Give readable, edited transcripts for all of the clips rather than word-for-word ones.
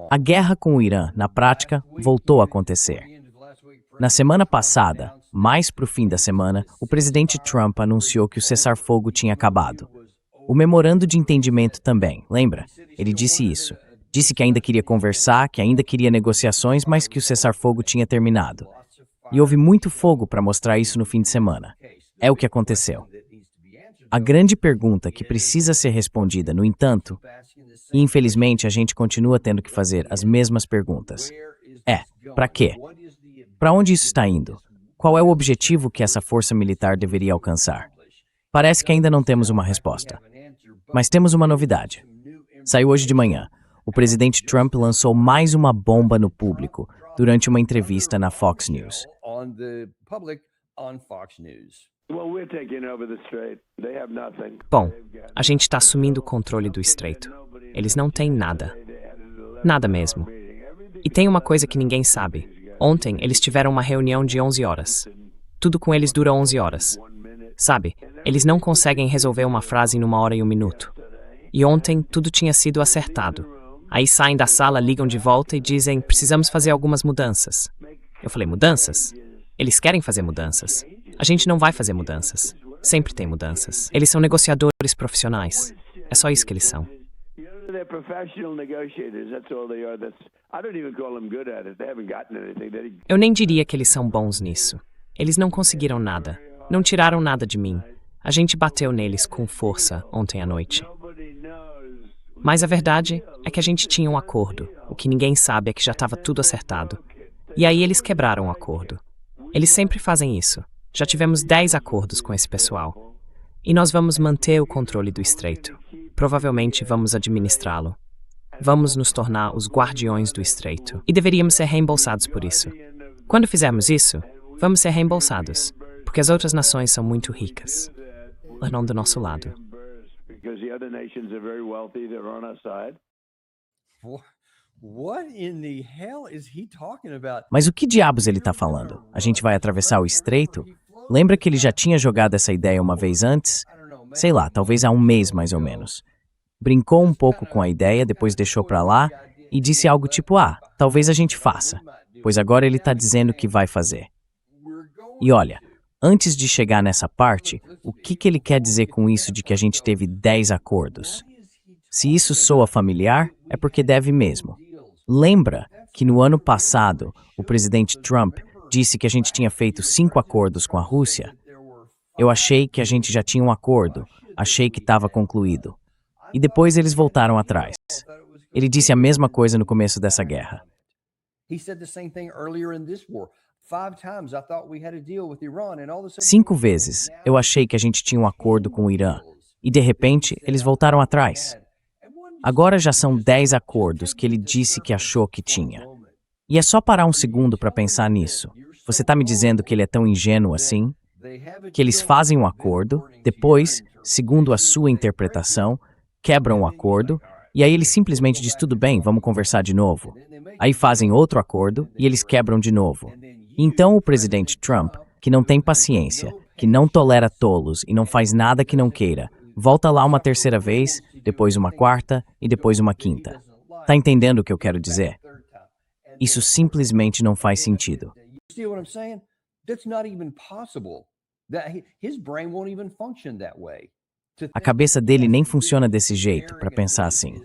A guerra com o Irã, na prática, voltou a acontecer. Na semana passada, mais para o fim da semana, o presidente Trump anunciou que o cessar-fogo tinha acabado. O memorando de entendimento também, lembra? Ele disse isso. Disse que ainda queria conversar, que ainda queria negociações, mas que o cessar-fogo tinha terminado. E houve muito fogo para mostrar isso no fim de semana. É o que aconteceu. A grande pergunta que precisa ser respondida, no entanto, e infelizmente a gente continua tendo que fazer as mesmas perguntas, é: para quê? Para onde isso está indo? Qual é o objetivo que essa força militar deveria alcançar? Parece que ainda não temos uma resposta. Mas temos uma novidade. Saiu hoje de manhã. O presidente Trump lançou mais uma bomba no público durante uma entrevista na Fox News. Bom, a gente está assumindo o controle do estreito. Eles não têm nada. Nada mesmo. E tem uma coisa que ninguém sabe. Ontem, eles tiveram uma reunião de 11 horas. Tudo com eles dura 11 horas. Sabe, eles não conseguem resolver uma frase em 1 hora e 1 minuto. E ontem, tudo tinha sido acertado. Aí saem da sala, ligam de volta e dizem: precisamos fazer algumas mudanças. Eu falei: mudanças? Eles querem fazer mudanças. A gente não vai fazer mudanças. Sempre tem mudanças. Eles são negociadores profissionais. É só isso que eles são. Eu nem diria que eles são bons nisso. Eles não conseguiram nada. Não tiraram nada de mim. A gente bateu neles com força ontem à noite. Mas a verdade é que a gente tinha um acordo. O que ninguém sabe é que já estava tudo acertado. E aí eles quebraram o acordo. Eles sempre fazem isso. Já tivemos 10 acordos com esse pessoal. E nós vamos manter o controle do estreito. Provavelmente vamos administrá-lo. Vamos nos tornar os guardiões do estreito. E deveríamos ser reembolsados por isso. Quando fizermos isso, vamos ser reembolsados. Porque as outras nações são muito ricas. Elas não do nosso lado. Mas o que diabos ele está falando? A gente vai atravessar o estreito? Lembra que ele já tinha jogado essa ideia uma vez antes? Sei lá, talvez há um mês mais ou menos. Brincou um pouco com a ideia, depois deixou pra lá e disse algo tipo: talvez a gente faça, pois agora ele está dizendo que vai fazer. E olha, antes de chegar nessa parte, o que ele quer dizer com isso de que a gente teve 10 acordos? Se isso soa familiar, é porque deve mesmo. Lembra que no ano passado, o presidente Trump disse que a gente tinha feito 5 acordos com a Rússia? Eu achei que a gente já tinha um acordo, achei que estava concluído. E depois eles voltaram atrás. Ele disse a mesma coisa no começo dessa guerra. 5 vezes eu achei que a gente tinha um acordo com o Irã. E de repente, eles voltaram atrás. Agora já são 10 acordos que ele disse que achou que tinha. E é só parar um segundo para pensar nisso. Você está me dizendo que ele é tão ingênuo assim? Que eles fazem um acordo, depois, segundo a sua interpretação, quebram o acordo, e aí ele simplesmente diz: tudo bem, vamos conversar de novo. Aí fazem outro acordo e eles quebram de novo. Então o presidente Trump, que não tem paciência, que não tolera tolos e não faz nada que não queira, volta lá uma terceira vez, depois uma quarta e depois uma quinta. Tá entendendo o que eu quero dizer? Isso simplesmente não faz sentido. A cabeça dele nem funciona desse jeito, para pensar assim.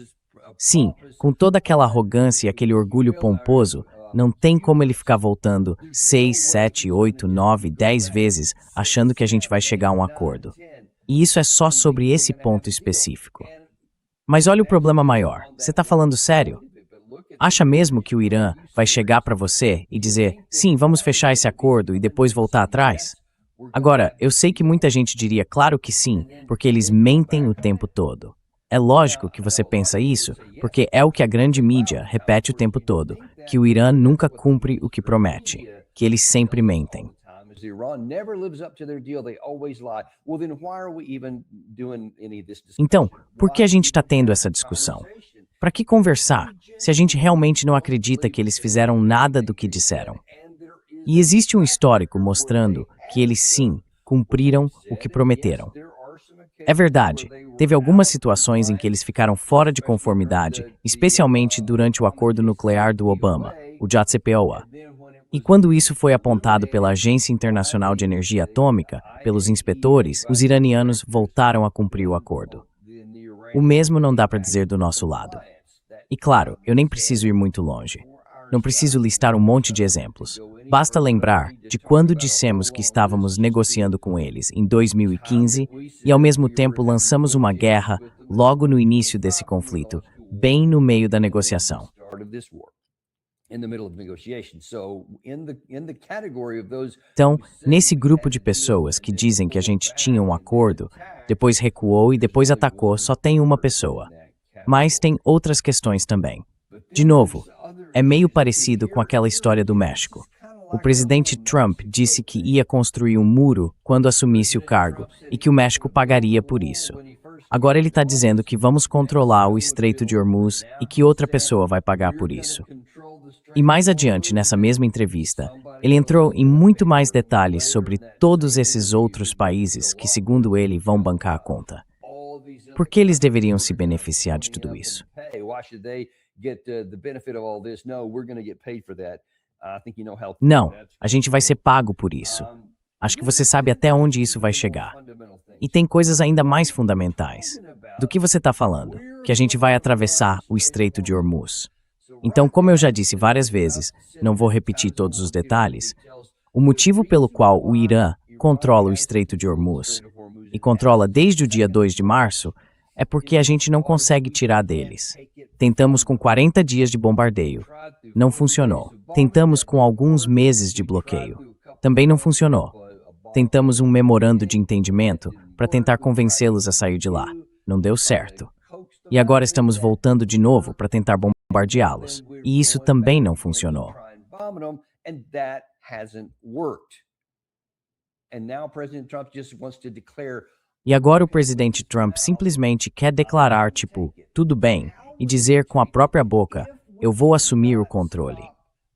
Sim, com toda aquela arrogância e aquele orgulho pomposo, não tem como ele ficar voltando 6, 7, 8, 9, 10 vezes achando que a gente vai chegar a um acordo. E isso é só sobre esse ponto específico. Mas olha o problema maior. Você está falando sério? Acha mesmo que o Irã vai chegar para você e dizer: sim, vamos fechar esse acordo e depois voltar atrás? Agora, eu sei que muita gente diria claro que sim, porque eles mentem o tempo todo. É lógico que você pensa isso, porque é o que a grande mídia repete o tempo todo, que o Irã nunca cumpre o que promete, que eles sempre mentem. Então, por que a gente está tendo essa discussão? Para que conversar, se a gente realmente não acredita que eles fizeram nada do que disseram? E existe um histórico mostrando que eles sim cumpriram o que prometeram. É verdade, teve algumas situações em que eles ficaram fora de conformidade, especialmente durante o acordo nuclear do Obama, o JCPOA. E quando isso foi apontado pela Agência Internacional de Energia Atômica, pelos inspetores, os iranianos voltaram a cumprir o acordo. O mesmo não dá para dizer do nosso lado. E claro, eu nem preciso ir muito longe. Não preciso listar um monte de exemplos. Basta lembrar de quando dissemos que estávamos negociando com eles em 2015 e ao mesmo tempo lançamos uma guerra logo no início desse conflito, bem no meio da negociação. Então, nesse grupo de pessoas que dizem que a gente tinha um acordo, depois recuou e depois atacou, só tem uma pessoa. Mas tem outras questões também. De novo, é meio parecido com aquela história do México. O presidente Trump disse que ia construir um muro quando assumisse o cargo e que o México pagaria por isso. Agora ele está dizendo que vamos controlar o Estreito de Hormuz e que outra pessoa vai pagar por isso. E mais adiante, nessa mesma entrevista, ele entrou em muito mais detalhes sobre todos esses outros países que, segundo ele, vão bancar a conta. Por que eles deveriam se beneficiar de tudo isso? Não, a gente vai ser pago por isso. Acho que você sabe até onde isso vai chegar. E tem coisas ainda mais fundamentais. Do que você está falando? Que a gente vai atravessar o Estreito de Hormuz. Então, como eu já disse várias vezes, não vou repetir todos os detalhes, o motivo pelo qual o Irã controla o Estreito de Hormuz e controla desde o dia 2 de março é porque a gente não consegue tirar deles. Tentamos com 40 dias de bombardeio. Não funcionou. Tentamos com alguns meses de bloqueio. Também não funcionou. Tentamos um memorando de entendimento para tentar convencê-los a sair de lá. Não deu certo. E agora estamos voltando de novo para tentar bombardeá-los. E isso também não funcionou. E agora o presidente Trump simplesmente quer declarar, tipo, tudo bem, e dizer com a própria boca, eu vou assumir o controle.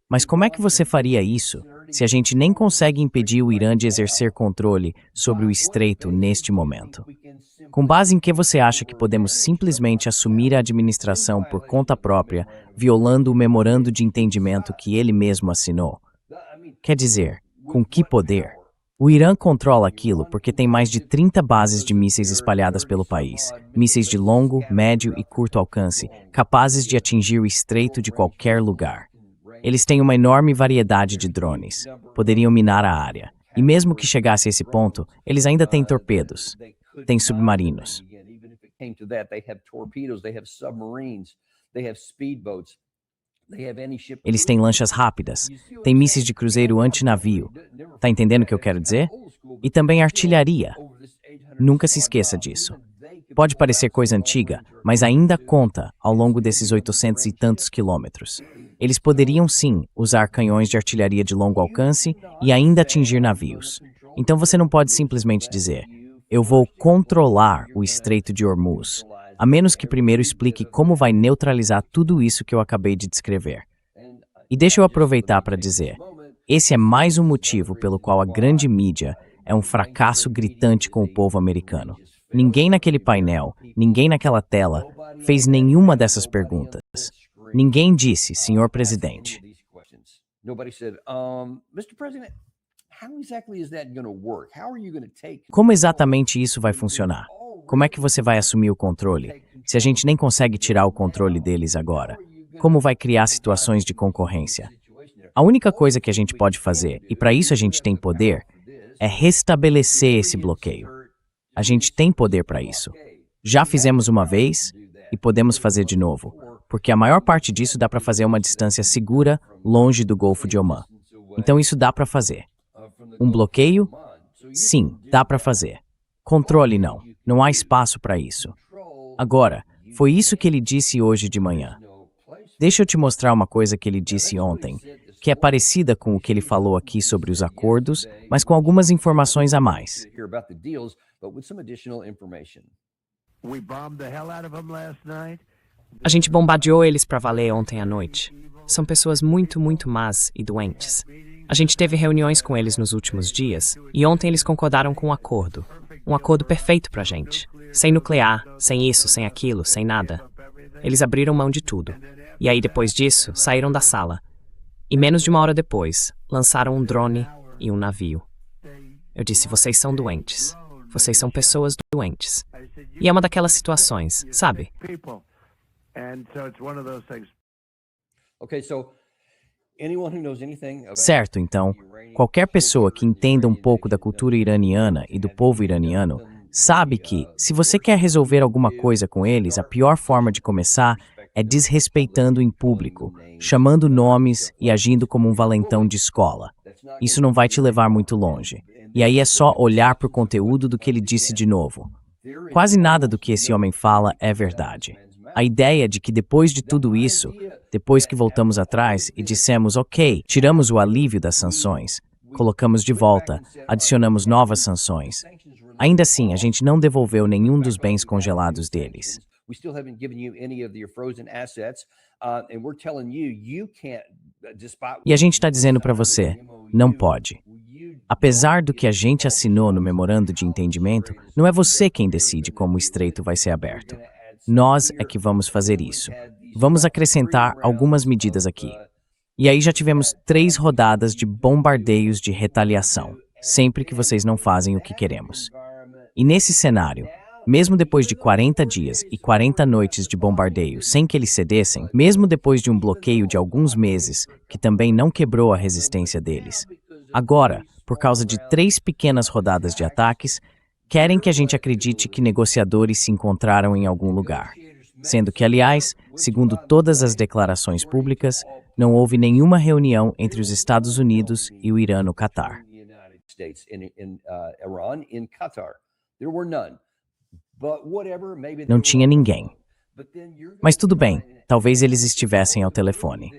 Mas como é que você faria isso se a gente nem consegue impedir o Irã de exercer controle sobre o estreito neste momento? Com base em que você acha que podemos simplesmente assumir a administração por conta própria, violando o memorando de entendimento que ele mesmo assinou? Quer dizer, com que poder? O Irã controla aquilo porque tem mais de 30 bases de mísseis espalhadas pelo país, mísseis de longo, médio e curto alcance, capazes de atingir o estreito de qualquer lugar. Eles têm uma enorme variedade de drones, poderiam minar a área. E mesmo que chegasse a esse ponto, eles ainda têm torpedos, têm submarinos. Eles têm lanchas rápidas, têm mísseis de cruzeiro antinavio. Tá entendendo o que eu quero dizer? E também artilharia. Nunca se esqueça disso. Pode parecer coisa antiga, mas ainda conta ao longo desses 800 e tantos quilômetros. Eles poderiam sim usar canhões de artilharia de longo alcance e ainda atingir navios. Então você não pode simplesmente dizer, eu vou controlar o Estreito de Hormuz, a menos que primeiro explique como vai neutralizar tudo isso que eu acabei de descrever. E deixa eu aproveitar para dizer, esse é mais um motivo pelo qual a grande mídia é um fracasso gritante com o povo americano. Ninguém naquele painel, ninguém naquela tela, fez nenhuma dessas perguntas. Ninguém disse, senhor presidente. Como exatamente isso vai funcionar? Como é que você vai assumir o controle, se a gente nem consegue tirar o controle deles agora? Como vai criar situações de concorrência? A única coisa que a gente pode fazer, e para isso a gente tem poder, é restabelecer esse bloqueio. A gente tem poder para isso. Já fizemos uma vez e podemos fazer de novo, porque a maior parte disso dá para fazer a uma distância segura, longe do Golfo de Omã. Então isso dá para fazer. Um bloqueio? Sim, dá para fazer. Controle não. Não há espaço para isso. Agora, foi isso que ele disse hoje de manhã. Deixa eu te mostrar uma coisa que ele disse ontem, que é parecida com o que ele falou aqui sobre os acordos, mas com algumas informações a mais. A gente bombardeou eles pra valer ontem à noite. São pessoas muito, muito más e doentes. A gente teve reuniões com eles nos últimos dias, e ontem eles concordaram com um acordo. Um acordo perfeito pra gente. Sem nuclear, sem isso, sem aquilo, sem nada. Eles abriram mão de tudo. E aí, depois disso, saíram da sala. E menos de uma hora depois, lançaram um drone e um navio. Eu disse, vocês são doentes. Vocês são pessoas doentes. E é uma daquelas situações, sabe? Certo, então, qualquer pessoa que entenda um pouco da cultura iraniana e do povo iraniano sabe que, se você quer resolver alguma coisa com eles, a pior forma de começar é desrespeitando em público, chamando nomes e agindo como um valentão de escola. Isso não vai te levar muito longe. E aí é só olhar para o conteúdo do que ele disse de novo. Quase nada do que esse homem fala é verdade. A ideia de que depois de tudo isso, depois que voltamos atrás e dissemos, ok, tiramos o alívio das sanções, colocamos de volta, adicionamos novas sanções. Ainda assim, a gente não devolveu nenhum dos bens congelados deles. E a gente está dizendo para você, não pode. Apesar do que a gente assinou no memorando de entendimento, não é você quem decide como o estreito vai ser aberto. Nós é que vamos fazer isso. Vamos acrescentar algumas medidas aqui. E aí já tivemos 3 rodadas de bombardeios de retaliação, sempre que vocês não fazem o que queremos. E nesse cenário, mesmo depois de 40 dias e 40 noites de bombardeio sem que eles cedessem, mesmo depois de um bloqueio de alguns meses, que também não quebrou a resistência deles, agora, por causa de 3 pequenas rodadas de ataques, querem que a gente acredite que negociadores se encontraram em algum lugar. Sendo que, aliás, segundo todas as declarações públicas, não houve nenhuma reunião entre os Estados Unidos e o Irã no Catar. Não tinha ninguém. Mas tudo bem, talvez eles estivessem ao telefone.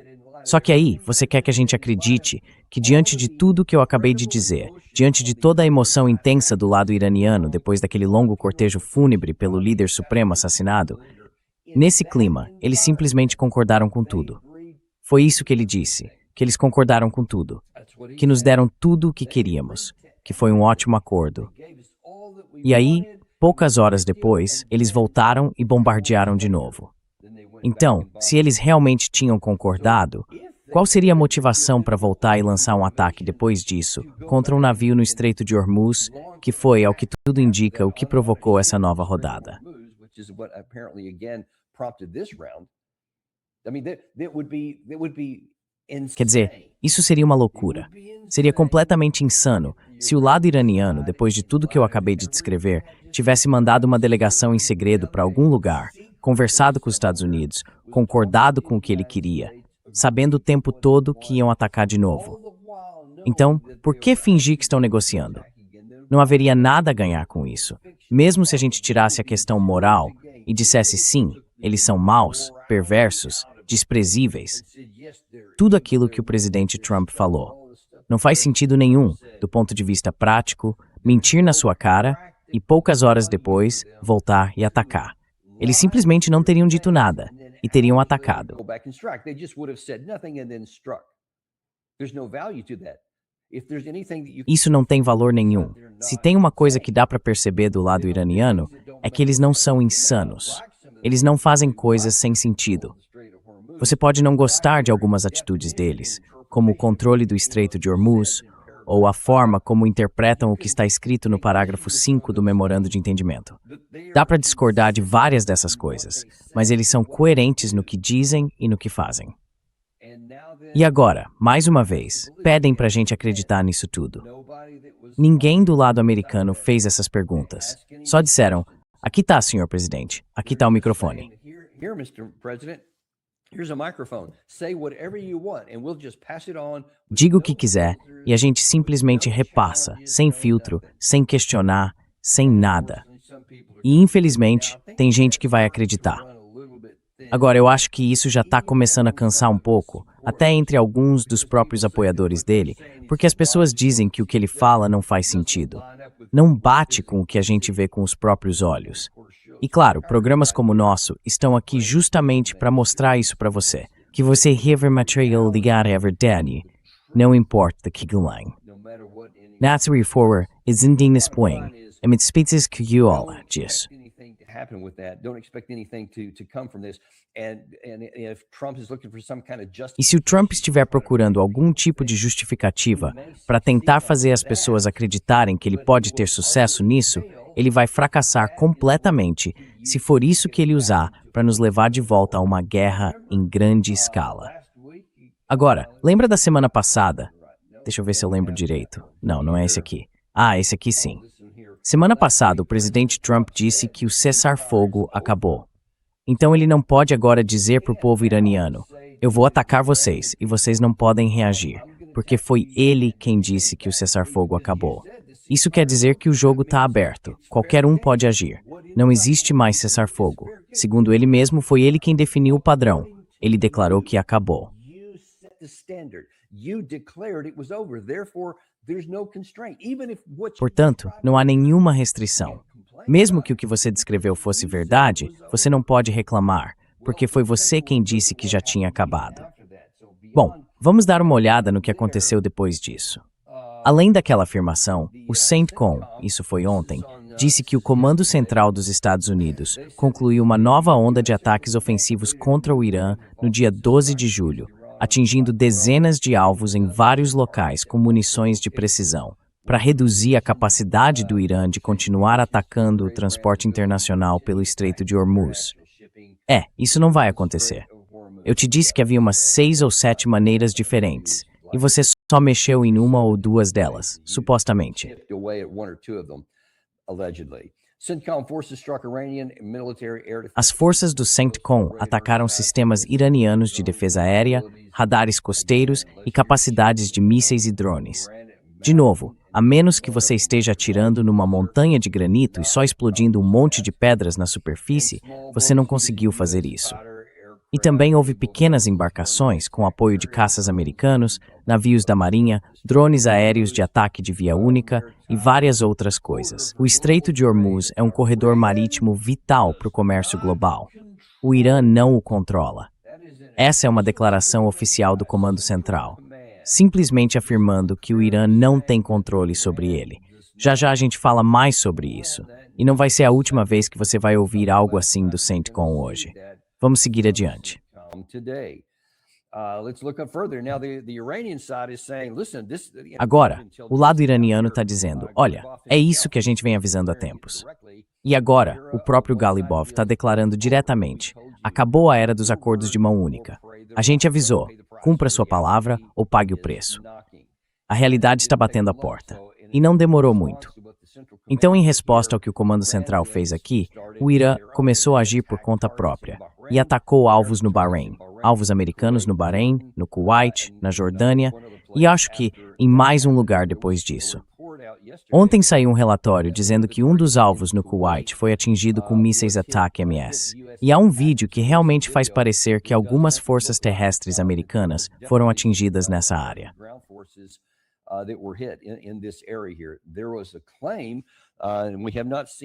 Só que aí, você quer que a gente acredite que diante de tudo que eu acabei de dizer, diante de toda a emoção intensa do lado iraniano depois daquele longo cortejo fúnebre pelo líder supremo assassinado, nesse clima, eles simplesmente concordaram com tudo. Foi isso que ele disse, que eles concordaram com tudo, que nos deram tudo o que queríamos, que foi um ótimo acordo. E aí, poucas horas depois, eles voltaram e bombardearam de novo. Então, se eles realmente tinham concordado, qual seria a motivação para voltar e lançar um ataque depois disso contra um navio no Estreito de Hormuz, que foi, ao que tudo indica, o que provocou essa nova rodada? Quer dizer, isso seria uma loucura. Seria completamente insano se o lado iraniano, depois de tudo que eu acabei de descrever, tivesse mandado uma delegação em segredo para algum lugar, conversado com os Estados Unidos, concordado com o que ele queria, sabendo o tempo todo que iam atacar de novo. Então, por que fingir que estão negociando? Não haveria nada a ganhar com isso. Mesmo se a gente tirasse a questão moral e dissesse sim, eles são maus, perversos, desprezíveis. Tudo aquilo que o presidente Trump falou. Não faz sentido nenhum, do ponto de vista prático, mentir na sua cara e poucas horas depois voltar e atacar. Eles simplesmente não teriam dito nada e teriam atacado. Isso não tem valor nenhum. Se tem uma coisa que dá para perceber do lado iraniano, é que eles não são insanos. Eles não fazem coisas sem sentido. Você pode não gostar de algumas atitudes deles, como o controle do Estreito de Hormuz, ou a forma como interpretam o que está escrito no parágrafo 5 do Memorando de Entendimento. Dá para discordar de várias dessas coisas, mas eles são coerentes no que dizem e no que fazem. E agora, mais uma vez, pedem para a gente acreditar nisso tudo. Ninguém do lado americano fez essas perguntas. Só disseram, aqui está, senhor presidente, aqui está o microfone. Diga o que quiser e a gente simplesmente repassa, sem filtro, sem questionar, sem nada. E infelizmente, tem gente que vai acreditar. Agora, eu acho que isso já está começando a cansar um pouco, até entre alguns dos próprios apoiadores dele, porque as pessoas dizem que o que ele fala não faz sentido. Não bate com o que a gente vê com os próprios olhos. E claro, programas como o nosso estão aqui justamente para mostrar isso para você, que você rever material ligado à verdade, não importa que line. Natsuri forward is indignus poing, me despedidas que disso. E se o Trump estiver procurando algum tipo de justificativa para tentar fazer as pessoas acreditarem que ele pode ter sucesso nisso, ele vai fracassar completamente se for isso que ele usar para nos levar de volta a uma guerra em grande escala. Agora, lembra da semana passada? Deixa eu ver se eu lembro direito. Não é esse aqui. Ah, esse aqui sim. Semana passada, o presidente Trump disse que o cessar-fogo acabou. Então ele não pode agora dizer para o povo iraniano: eu vou atacar vocês e vocês não podem reagir, porque foi ele quem disse que o cessar-fogo acabou. Isso quer dizer que o jogo está aberto, qualquer um pode agir. Não existe mais cessar-fogo. Segundo ele mesmo, foi ele quem definiu o padrão. Ele declarou que acabou. Portanto, não há nenhuma restrição. Mesmo que o que você descreveu fosse verdade, você não pode reclamar, porque foi você quem disse que já tinha acabado. Bom, vamos dar uma olhada no que aconteceu depois disso. Além daquela afirmação, o CENTCOM, isso foi ontem, disse que o Comando Central dos Estados Unidos concluiu uma nova onda de ataques ofensivos contra o Irã no dia 12 de julho, atingindo dezenas de alvos em vários locais com munições de precisão, para reduzir a capacidade do Irã de continuar atacando o transporte internacional pelo Estreito de Hormuz. Isso não vai acontecer. Eu te disse que havia umas 6 ou 7 maneiras diferentes, e você só mexeu em uma ou duas delas, supostamente. As forças do CENTCOM atacaram sistemas iranianos de defesa aérea, radares costeiros e capacidades de mísseis e drones. De novo, a menos que você esteja atirando numa montanha de granito e só explodindo um monte de pedras na superfície, você não conseguiu fazer isso. E também houve pequenas embarcações com apoio de caças americanos, navios da Marinha, drones aéreos de ataque de via única e várias outras coisas. O Estreito de Hormuz é um corredor marítimo vital para o comércio global. O Irã não o controla. Essa é uma declaração oficial do Comando Central, simplesmente afirmando que o Irã não tem controle sobre ele. Já a gente fala mais sobre isso. E não vai ser a última vez que você vai ouvir algo assim do CENTCOM hoje. Vamos seguir adiante. Agora, o lado iraniano está dizendo, olha, é isso que a gente vem avisando há tempos. E agora, o próprio Galibov está declarando diretamente, acabou a era dos acordos de mão única. A gente avisou, cumpra sua palavra ou pague o preço. A realidade está batendo a porta. E não demorou muito. Então, em resposta ao que o Comando Central fez aqui, o Irã começou a agir por conta própria e atacou alvos no Bahrein, alvos americanos no Bahrein, no Kuwait, na Jordânia e acho que em mais um lugar depois disso. Ontem saiu um relatório dizendo que um dos alvos no Kuwait foi atingido com mísseis ATACMS. E há um vídeo que realmente faz parecer que algumas forças terrestres americanas foram atingidas nessa área.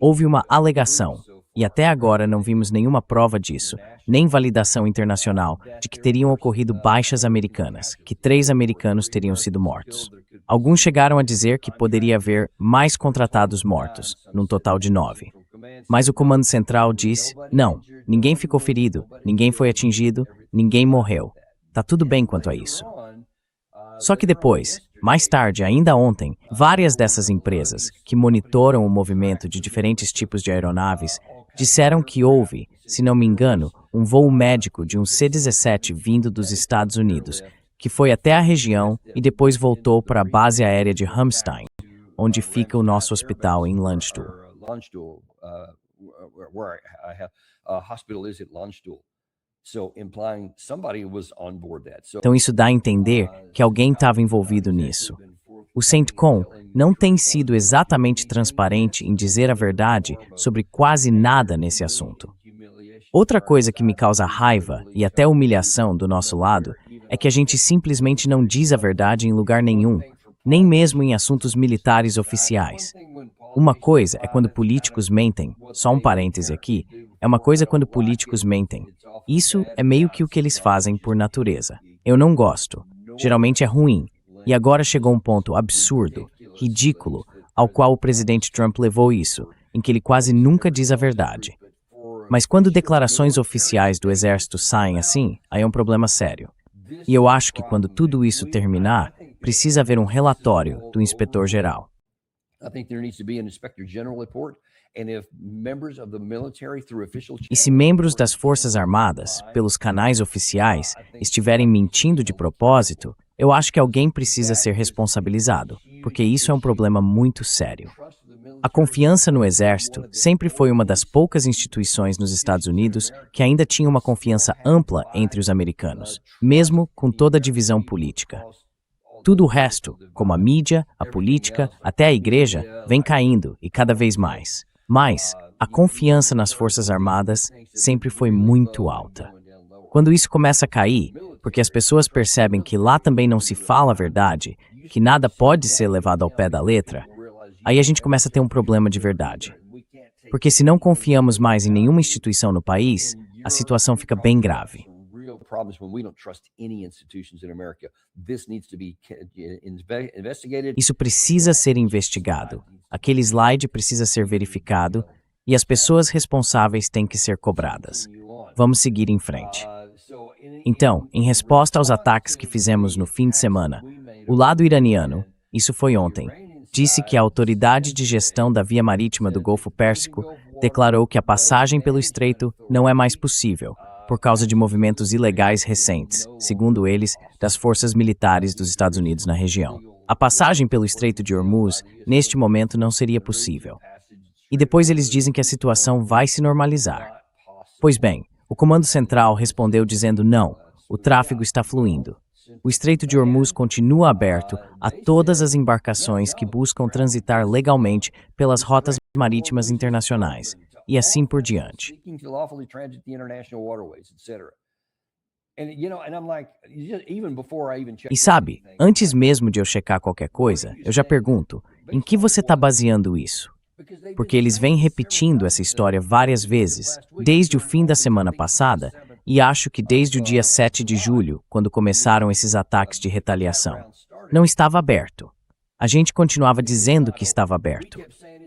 Houve uma alegação, e até agora não vimos nenhuma prova disso, nem validação internacional de que teriam ocorrido baixas americanas, que 3 americanos teriam sido mortos. Alguns chegaram a dizer que poderia haver mais contratados mortos, num total de 9. Mas o Comando Central disse, não, ninguém ficou ferido, ninguém foi atingido, ninguém morreu. Tá tudo bem quanto a isso. Só que depois, mais tarde, ainda ontem, várias dessas empresas, que monitoram o movimento de diferentes tipos de aeronaves, disseram que houve, se não me engano, um voo médico de um C-17 vindo dos Estados Unidos, que foi até a região e depois voltou para a base aérea de Ramstein, onde fica o nosso hospital em Landstuhl. Então isso dá a entender que alguém estava envolvido nisso. O CENTCOM não tem sido exatamente transparente em dizer a verdade sobre quase nada nesse assunto. Outra coisa que me causa raiva e até humilhação do nosso lado é que a gente simplesmente não diz a verdade em lugar nenhum, nem mesmo em assuntos militares oficiais. Uma coisa é quando políticos mentem, só um parêntese aqui, é uma coisa quando políticos mentem. Isso é meio que o que eles fazem por natureza. Eu não gosto. Geralmente é ruim. E agora chegou um ponto absurdo, ridículo, ao qual o presidente Trump levou isso, em que ele quase nunca diz a verdade. Mas quando declarações oficiais do exército saem assim, aí é um problema sério. E eu acho que quando tudo isso terminar, precisa haver um relatório do inspetor-geral. E se membros das Forças Armadas, pelos canais oficiais, estiverem mentindo de propósito, eu acho que alguém precisa ser responsabilizado, porque isso é um problema muito sério. A confiança no Exército sempre foi uma das poucas instituições nos Estados Unidos que ainda tinha uma confiança ampla entre os americanos, mesmo com toda a divisão política. Tudo o resto, como a mídia, a política, até a igreja, vem caindo e cada vez mais. Mas a confiança nas Forças Armadas sempre foi muito alta. Quando isso começa a cair, porque as pessoas percebem que lá também não se fala a verdade, que nada pode ser levado ao pé da letra, aí a gente começa a ter um problema de verdade. Porque se não confiamos mais em nenhuma instituição no país, a situação fica bem grave. Isso precisa ser investigado. Aquele slide precisa ser verificado e as pessoas responsáveis têm que ser cobradas. Vamos seguir em frente. Então, em resposta aos ataques que fizemos no fim de semana, o lado iraniano, isso foi ontem, disse que a Autoridade de Gestão da Via Marítima do Golfo Pérsico declarou que a passagem pelo estreito não é mais possível, por causa de movimentos ilegais recentes, segundo eles, das forças militares dos Estados Unidos na região. A passagem pelo Estreito de Hormuz, neste momento, não seria possível. E depois eles dizem que a situação vai se normalizar. Pois bem, o Comando Central respondeu dizendo não, o tráfego está fluindo. O Estreito de Hormuz continua aberto a todas as embarcações que buscam transitar legalmente pelas rotas marítimas internacionais, e assim por diante. E sabe, antes mesmo de eu checar qualquer coisa, eu já pergunto, em que você está baseando isso? Porque eles vêm repetindo essa história várias vezes, desde o fim da semana passada, e acho que desde o dia 7 de julho, quando começaram esses ataques de retaliação. Não estava aberto. A gente continuava dizendo que estava aberto.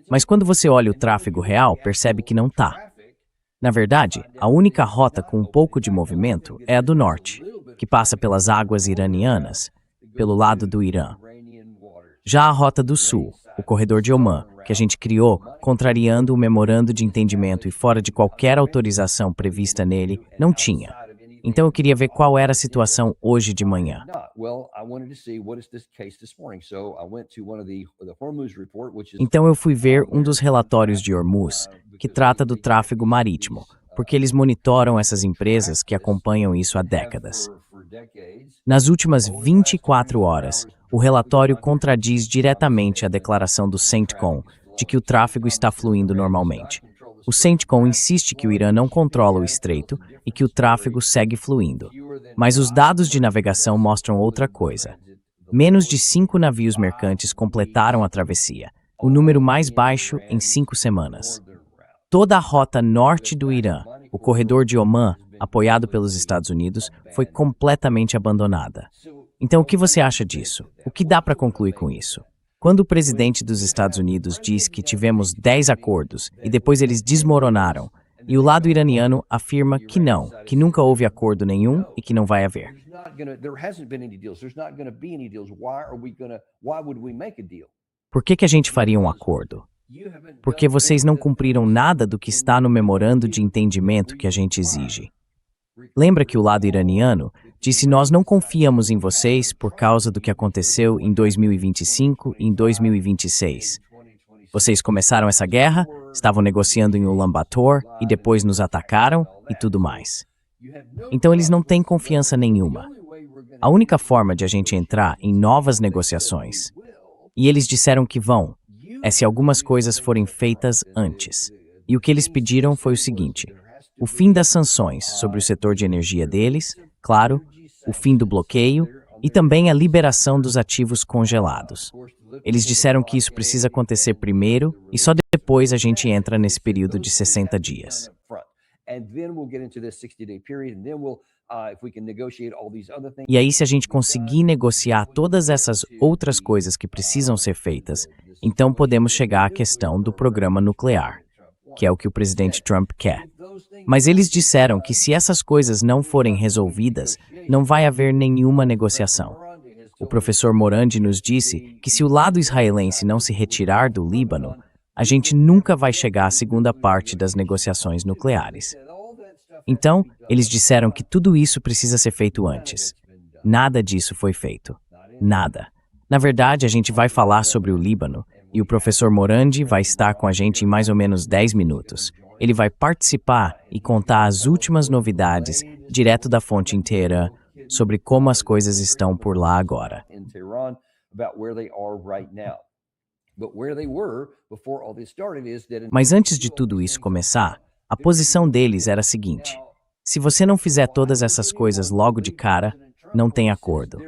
Mas quando você olha o tráfego real, percebe que não está. Na verdade, a única rota com um pouco de movimento é a do norte, que passa pelas águas iranianas, pelo lado do Irã. Já a rota do sul, o corredor de Omã, que a gente criou, contrariando o memorando de entendimento e fora de qualquer autorização prevista nele, não tinha. Então eu queria ver qual era a situação hoje de manhã. Então eu fui ver um dos relatórios de Hormuz, que trata do tráfego marítimo, porque eles monitoram essas empresas que acompanham isso há décadas. Nas últimas 24 horas, o relatório contradiz diretamente a declaração do CENTCOM de que o tráfego está fluindo normalmente. O CENTCOM insiste que o Irã não controla o estreito e que o tráfego segue fluindo. Mas os dados de navegação mostram outra coisa. Menos de 5 navios mercantes completaram a travessia, o número mais baixo em 5 semanas. Toda a rota norte do Irã, o corredor de Omã, apoiado pelos Estados Unidos, foi completamente abandonada. Então, o que você acha disso? O que dá para concluir com isso? Quando o presidente dos Estados Unidos diz que tivemos 10 acordos e depois eles desmoronaram, e o lado iraniano afirma que não, que nunca houve acordo nenhum e que não vai haver. Por que a gente faria um acordo? Porque vocês não cumpriram nada do que está no memorando de entendimento que a gente exige. Lembra que o lado iraniano disse: nós não confiamos em vocês por causa do que aconteceu em 2025 e em 2026. Vocês começaram essa guerra, estavam negociando em Ulaanbaatar e depois nos atacaram e tudo mais. Então eles não têm confiança nenhuma. A única forma de a gente entrar em novas negociações, e eles disseram que vão, é se algumas coisas forem feitas antes. E o que eles pediram foi o seguinte: o fim das sanções sobre o setor de energia deles, claro, o fim do bloqueio e também a liberação dos ativos congelados. Eles disseram que isso precisa acontecer primeiro e só depois a gente entra nesse período de 60 dias. E aí, se a gente conseguir negociar todas essas outras coisas que precisam ser feitas, então podemos chegar à questão do programa nuclear, que é o que o presidente Trump quer. Mas eles disseram que se essas coisas não forem resolvidas, não vai haver nenhuma negociação. O professor Morandi nos disse que se o lado israelense não se retirar do Líbano, a gente nunca vai chegar à segunda parte das negociações nucleares. Então, eles disseram que tudo isso precisa ser feito antes. Nada disso foi feito. Nada. Na verdade, a gente vai falar sobre o Líbano e o professor Morandi vai estar com a gente em mais ou menos 10 minutos. Ele vai participar e contar as últimas novidades, direto da fonte inteira, sobre como as coisas estão por lá agora. Mas antes de tudo isso começar, a posição deles era a seguinte: se você não fizer todas essas coisas logo de cara, não tem acordo.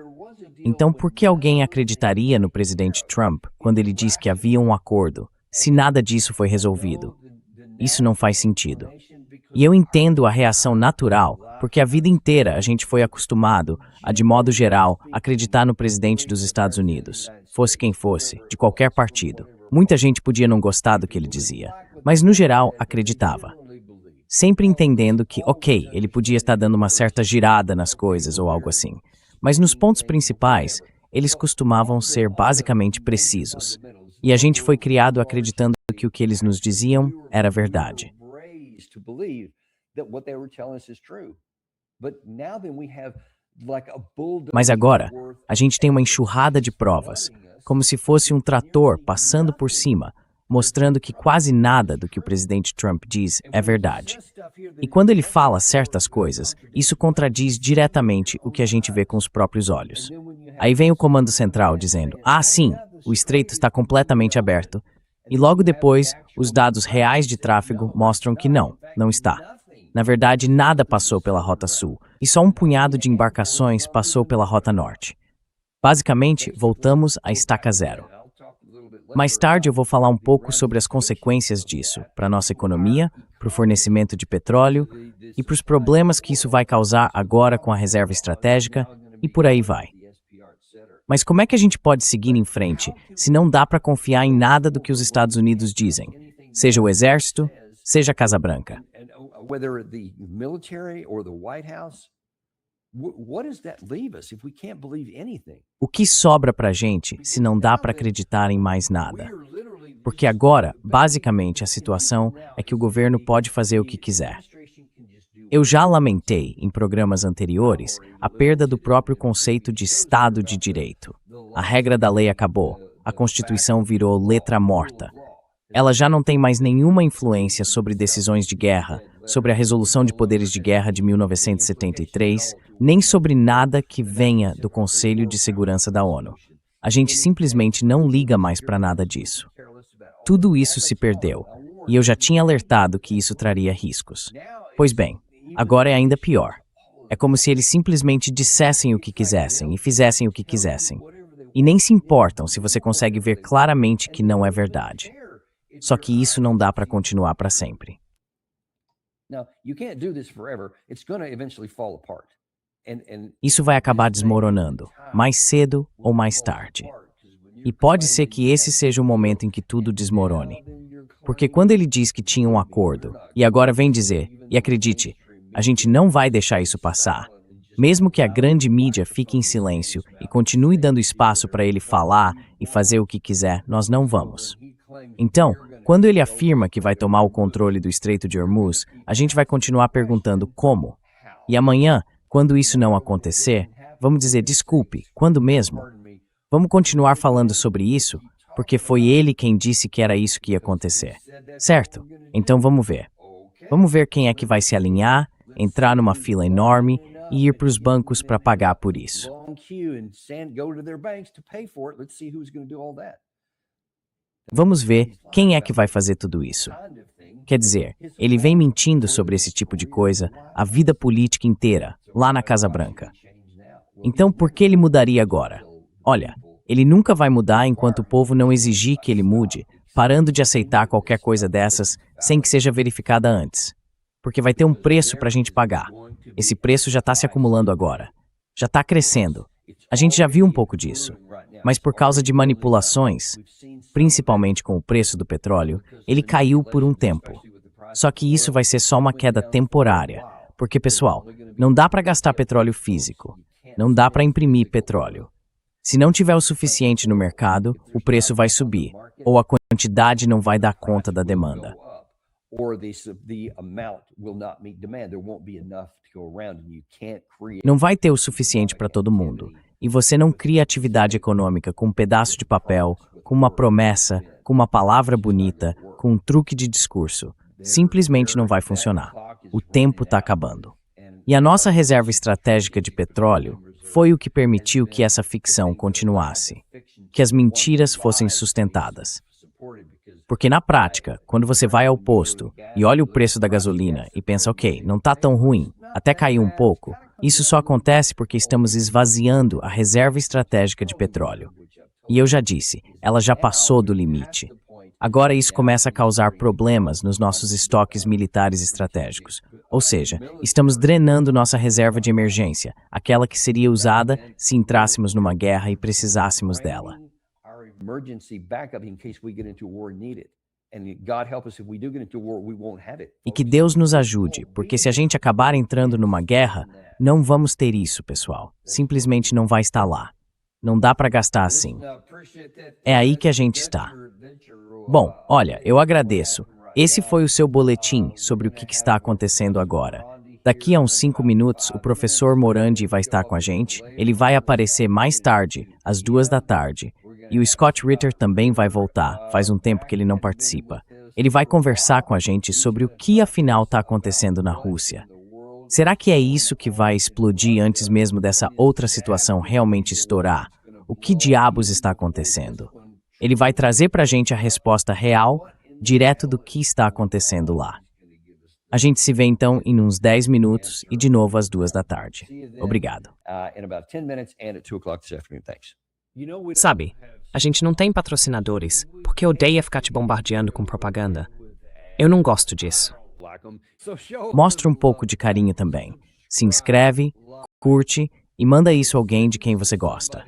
Então, por que alguém acreditaria no presidente Trump quando ele diz que havia um acordo, se nada disso foi resolvido? Isso não faz sentido. E eu entendo a reação natural, porque a vida inteira a gente foi acostumado a, de modo geral, acreditar no presidente dos Estados Unidos, fosse quem fosse, de qualquer partido. Muita gente podia não gostar do que ele dizia, mas no geral acreditava. Sempre entendendo que, ok, ele podia estar dando uma certa girada nas coisas ou algo assim, mas nos pontos principais, eles costumavam ser basicamente precisos. E a gente foi criado acreditando que o que eles nos diziam era verdade. Mas agora, a gente tem uma enxurrada de provas, como se fosse um trator passando por cima, mostrando que quase nada do que o presidente Trump diz é verdade. E quando ele fala certas coisas, isso contradiz diretamente o que a gente vê com os próprios olhos. Aí vem o Comando Central dizendo: ah, sim, o estreito está completamente aberto. E logo depois, os dados reais de tráfego mostram que não está. Na verdade, nada passou pela Rota Sul, e só um punhado de embarcações passou pela Rota Norte. Basicamente, voltamos à estaca zero. Mais tarde eu vou falar um pouco sobre as consequências disso para a nossa economia, para o fornecimento de petróleo e para os problemas que isso vai causar agora com a reserva estratégica e por aí vai. Mas como é que a gente pode seguir em frente se não dá para confiar em nada do que os Estados Unidos dizem, seja o Exército, seja a Casa Branca? O que sobra para a gente se não dá para acreditar em mais nada? Porque agora, basicamente, a situação é que o governo pode fazer o que quiser. Eu já lamentei, em programas anteriores, a perda do próprio conceito de Estado de Direito. A regra da lei acabou, a Constituição virou letra morta. Ela já não tem mais nenhuma influência sobre decisões de guerra, sobre a Resolução de Poderes de Guerra de 1973, nem sobre nada que venha do Conselho de Segurança da ONU. A gente simplesmente não liga mais para nada disso. Tudo isso se perdeu, e eu já tinha alertado que isso traria riscos. Pois bem, agora é ainda pior. É como se eles simplesmente dissessem o que quisessem e fizessem o que quisessem. E nem se importam se você consegue ver claramente que não é verdade. Só que isso não dá para continuar para sempre. Isso vai acabar desmoronando, mais cedo ou mais tarde. E pode ser que esse seja o momento em que tudo desmorone. Porque quando ele diz que tinha um acordo, e agora vem dizer, e acredite, a gente não vai deixar isso passar, mesmo que a grande mídia fique em silêncio e continue dando espaço para ele falar e fazer o que quiser, nós não vamos. Então, quando ele afirma que vai tomar o controle do Estreito de Hormuz, a gente vai continuar perguntando como. E amanhã, quando isso não acontecer, vamos dizer desculpe, quando mesmo? Vamos continuar falando sobre isso, porque foi ele quem disse que era isso que ia acontecer. Certo? Então vamos ver. Vamos ver quem é que vai se alinhar, entrar numa fila enorme e ir para os bancos para pagar por isso. Vamos ver quem é que vai fazer tudo isso. Quer dizer, ele vem mentindo sobre esse tipo de coisa a vida política inteira, lá na Casa Branca. Então, por que ele mudaria agora? Olha, ele nunca vai mudar enquanto o povo não exigir que ele mude, parando de aceitar qualquer coisa dessas sem que seja verificada antes. porque vai ter um preço para a gente pagar. Esse preço já está se acumulando agora. Já está crescendo. A gente já viu um pouco disso. Mas por causa de manipulações, principalmente com o preço do petróleo, ele caiu por um tempo. Só que isso vai ser só uma queda temporária. Porque, pessoal, não dá para gastar petróleo físico. Não dá para imprimir petróleo. Se não tiver o suficiente no mercado, o preço vai subir, ou a quantidade não vai dar conta da demanda. Não vai ter o suficiente para todo mundo, e você não cria atividade econômica com um pedaço de papel, com uma promessa, com uma palavra bonita, com um truque de discurso. Simplesmente não vai funcionar. O tempo está acabando. E a nossa reserva estratégica de petróleo foi o que permitiu que essa ficção continuasse, que as mentiras fossem sustentadas. Porque na prática, quando você vai ao posto e olha o preço da gasolina e pensa, ok, não está tão ruim, até caiu um pouco, isso só acontece porque estamos esvaziando a reserva estratégica de petróleo. E eu já disse, ela já passou do limite. Agora isso começa a causar problemas nos nossos estoques militares estratégicos. Ou seja, estamos drenando nossa reserva de emergência, aquela que seria usada se entrássemos numa guerra e precisássemos dela. E que Deus nos ajude, porque se a gente acabar entrando numa guerra, não vamos ter isso, pessoal. Simplesmente não vai estar lá. Não dá para gastar assim. É aí que a gente está. Bom, olha, eu agradeço. Esse foi o seu boletim sobre o que está acontecendo agora. Daqui a uns 5 minutos, o professor Morandi vai estar com a gente. Ele vai aparecer mais tarde, às 2 da tarde. E o Scott Ritter também vai voltar. Faz um tempo que ele não participa. Ele vai conversar com a gente sobre o que afinal está acontecendo na Rússia. Será que é isso que vai explodir antes mesmo dessa outra situação realmente estourar? O que diabos está acontecendo? Ele vai trazer para a gente a resposta real, direto do que está acontecendo lá. A gente se vê então em uns 10 minutos e de novo às 2 da tarde. Obrigado. Sabe, a gente não tem patrocinadores porque odeia ficar te bombardeando com propaganda. Eu não gosto disso. Mostra um pouco de carinho também. Se inscreve, curte e manda isso a alguém de quem você gosta.